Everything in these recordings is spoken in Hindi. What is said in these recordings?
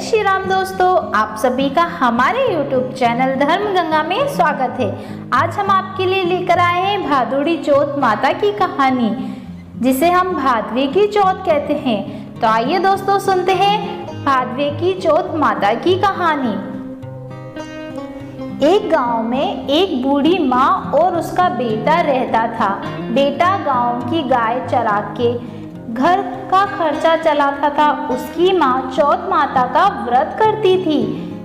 श्री राम दोस्तों, आप सभी का हमारे YouTube चैनल धर्म गंगा में स्वागत है। आज हम आपके लिए लेकर आए हैं भादुड़ी चौथ माता की कहानी, जिसे हम भादवे की चौथ कहते हैं। तो आइए दोस्तों सुनते हैं भादवे की चौथ माता की कहानी। एक गांव में एक बूढ़ी माँ और उसका बेटा रहता था। बेटा गांव की गाय चरा के घर का खर्चा चलाता था। उसकी माँ चौथ माता का व्रत करती थी।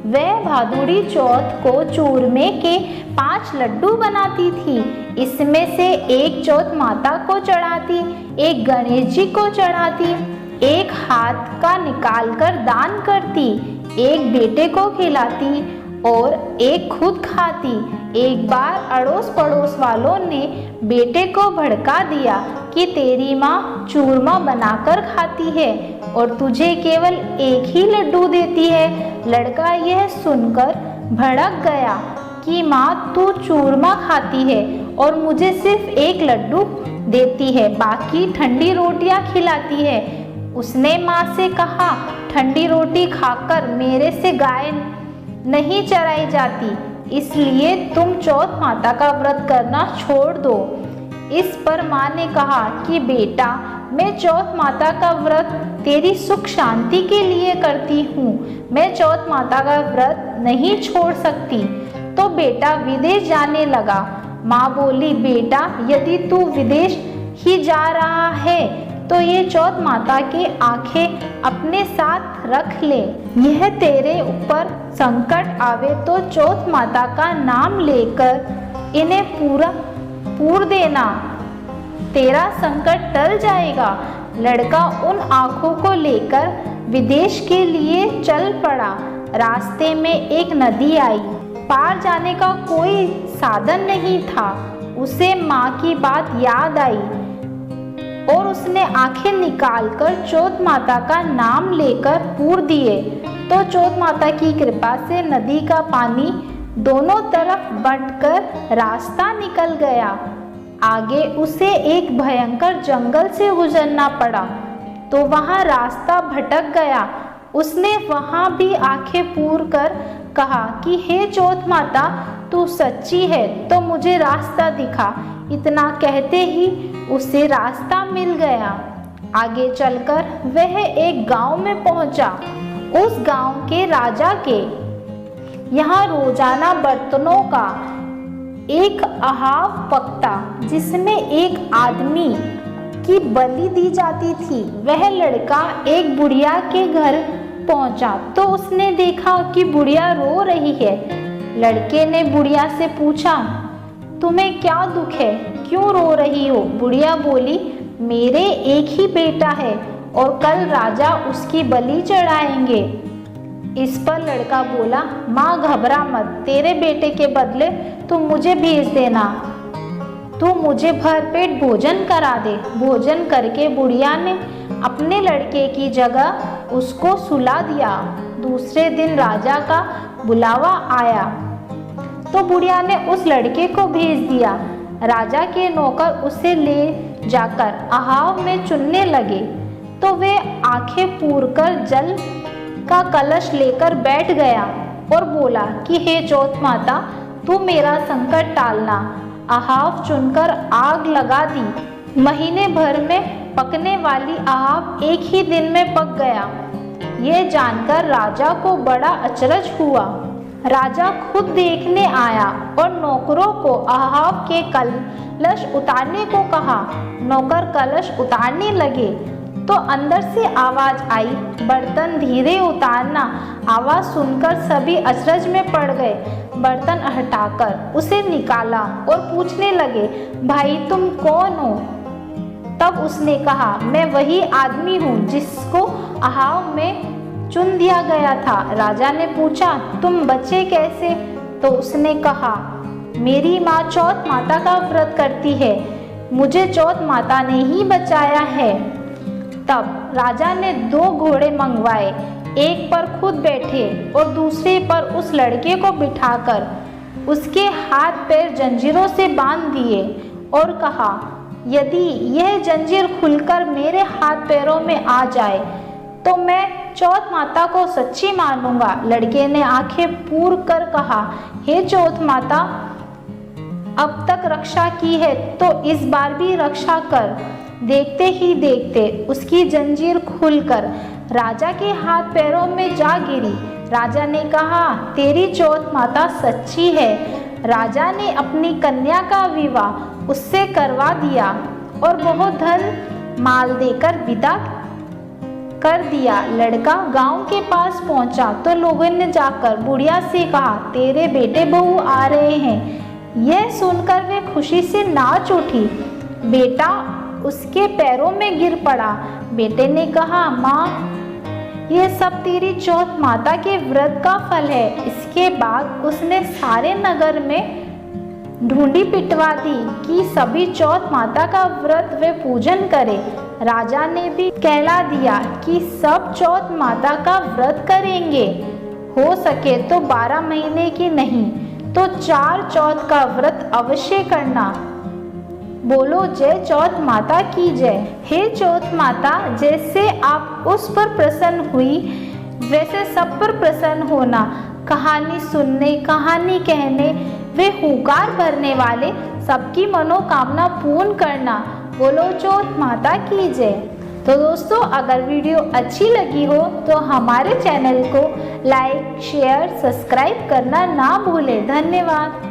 वह भादुड़ी चौथ को चूरमे के 5 लड्डू बनाती थी। इसमें से एक चौथ माता को चढ़ाती, एक गणेश जी को चढ़ाती, एक हाथ का निकालकर दान करती, एक बेटे को खिलाती और एक खुद खाती। एक बार अड़ोस पड़ोस वालों ने बेटे को भड़का दिया कि तेरी माँ चूरमा बनाकर खाती है और तुझे केवल एक ही लड्डू देती है। लड़का यह सुनकर भड़क गया कि माँ तू चूरमा खाती है और मुझे सिर्फ एक लड्डू देती है, बाकी ठंडी रोटियां खिलाती है। उसने माँ से कहा, ठंडी रोटी खाकर मेरे से गाय नहीं चराई जाती, इसलिए तुम चौथ माता का व्रत करना छोड़ दो। इस पर माँ ने कहा कि बेटा, मैं चौथ माता का व्रत तेरी सुख शांति के लिए करती हूँ, मैं चौथ माता का व्रत नहीं छोड़ सकती। तो बेटा विदेश जाने लगा। माँ बोली, बेटा यदि तू विदेश ही जा रहा है तो ये चौथ माता की आंखें अपने साथ रख ले। यह तेरे ऊपर संकट आवे तो चौथ माता का नाम लेकर इन्हें पूर देना, तेरा संकट टल जाएगा। लड़का उन आंखों को लेकर विदेश के लिए चल पड़ा। रास्ते में एक नदी आई। पार जाने का कोई साधन नहीं था। उसे माँ की बात याद आई और उसने आंखें निकालकर चौथ माता का नाम लेकर पूर दिए। तो चौथ माता की कृपा से नदी का पानी दोनों तरफ बंटकर रास्ता निकल गया। आगे उसे एक भयंकर जंगल से गुजरना पड़ा, तो वहां रास्ता भटक गया। उसने वहां भी आंखें पूर कर कहा कि हे चौथ माता, तू सच्ची है तो मुझे रास्ता दिखा। इतना कहते ही उसे रास्ता मिल गया। आगे चलकर वह एक गांव में पहुंचा। उस गांव के राजा के यहाँ रोजाना बर्तनों का एक अहाव पकता, जिसमें एक आदमी की बलि दी जाती थी। वह लड़का एक बुढ़िया के घर पहुंचा तो उसने देखा कि बुढ़िया रो रही है। लड़के ने बुढ़िया से पूछा, तुम्हें क्या दुख है, क्यों रो रही हो? बुढ़िया बोली, मेरे एक ही बेटा है और कल राजा उसकी बलि चढ़ाएंगे। इस पर लड़का बोला, माँ घबरा मत, तेरे बेटे के बदले तुम मुझे भेज देना, तू मुझे भरपेट भोजन करा दे। भोजन करके बुढ़िया ने अपने लड़के की जगह उसको सुला दिया। दूसरे दिन राजा का बुलावा आया तो बुढ़िया ने उस लड़के को भेज दिया। राजा के नौकर उसे ले जाकर अहाव में चुनने लगे तो वे आंखें पूर कर जल का कलश लेकर बैठ गया और बोला कि हे चौथ माता, तू मेरा संकट टालना। अहाव चुनकर आग लगा दी। महीने भर में पकने वाली अहाव एक ही दिन में पक गया। यह जानकर राजा को बड़ा अचरज हुआ। राजा खुद देखने आया और नौकरों को अहाव के कलश उतारने को कहा। नौकर कलश उतारने लगे तो अंदर से आवाज आई, बर्तन धीरे उतारना। आवाज सुनकर सभी अचरज में पड़ गए। बर्तन हटाकर उसे निकाला और पूछने लगे, भाई तुम कौन हो? तब उसने कहा, मैं वही आदमी हूँ जिसको अहाव में चुन दिया गया था। राजा ने पूछा, तुम बचे कैसे? तो उसने कहा, मेरी माँ चौथ माता का व्रत करती है, मुझे चौथ माता ने ही बचाया है। तब राजा ने 2 घोड़े मंगवाए, एक पर खुद बैठे और दूसरे पर उस लड़के को बिठाकर उसके हाथ पैर जंजीरों से बांध दिए और कहा, यदि यह जंजीर खुलकर मेरे हाथ पैरों में आ जाए तो मैं चौथ माता को सच्ची मानूंगा। लड़के ने आंखें पूर कर कहा, हे चौथ माता, अब तक रक्षा की है तो इस बार भी रक्षा कर। देखते ही देखते उसकी जंजीर खुलकर राजा के हाथ पैरों में जा गिरी। राजा ने कहा, तेरी चौथ माता सच्ची है। राजा ने अपनी कन्या का विवाह उससे करवा दिया और बहुत धन माल देकर विदा कर दिया। लड़का गांव के पास पहुंचा तो लोगों ने जाकर बुढ़िया से कहा, तेरे बेटे बहू आ रहे हैं। यह सुनकर वे खुशी से नाच उठी। बेटा उसके पैरों में गिर पड़ा। बेटे ने कहा, माँ, ये सब तेरी चौथ माता के व्रत का फल है। इसके बाद उसने सारे नगर में ढूंढी पिटवा दी कि सभी चौथ माता का व्रत वे पूजन करें। राजा ने भी कहला दिया कि सब चौथ माता का व्रत करेंगे। हो सके तो 12 महीने की नहीं तो 4 चौथ का व्रत अवश्य करना। बोलो जय चौथ माता की जय। हे चौथ माता, जैसे आप उस पर प्रसन्न हुई वैसे सब पर प्रसन्न होना। कहानी सुनने, कहानी कहने, वे हुंकार भरने वाले सबकी मनोकामना पूर्ण करना। बोलो चौथ माता की जय। तो दोस्तों, अगर वीडियो अच्छी लगी हो तो हमारे चैनल को लाइक, शेयर, सब्सक्राइब करना ना भूलें। धन्यवाद।